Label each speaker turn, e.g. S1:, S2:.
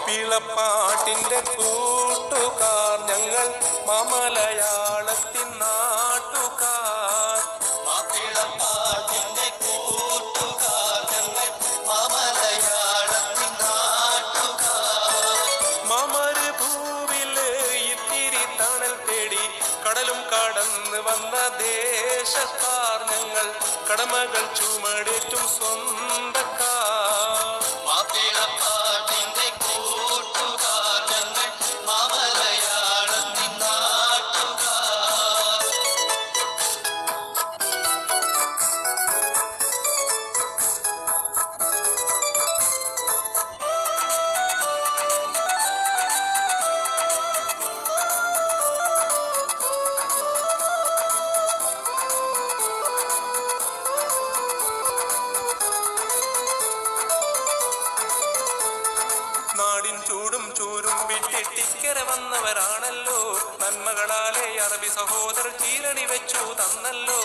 S1: മാപ്പിളപ്പാട്ടിന്റെ കൂട്ടുകാർ ഞങ്ങൾ മലയാളത്തിൻ നാട്ടുകാർ.
S2: മാപ്പിളപ്പാട്ടിന്റെ കൂട്ടുകാർ ഞങ്ങൾ മലയാളത്തിൻ നാട്ടുകാർ.
S1: മമരുഭൂവില് ഇത്തിരി തണൽ തേടി കടലും കടന്ന് വന്ന ദേശക്കാർ ഞങ്ങൾ കടമകൾ ചുമടേറ്റും സ്വന്തക്കാർ.
S2: മാപ്പിളപ്പാട്ടിന്റെ കൂട്ടുകാർ ഞങ്ങൾ മലയാളത്തിൻ നാട്ടുകാർ.
S1: നാടിൻ ചൂടും ചൂരും വിട്ടിട്ടിക്കര വന്നവരാണല്ലോ. നന്മകളാലെ അറബി സഹോദരർ ചീരണി വെച്ചു തന്നല്ലോ.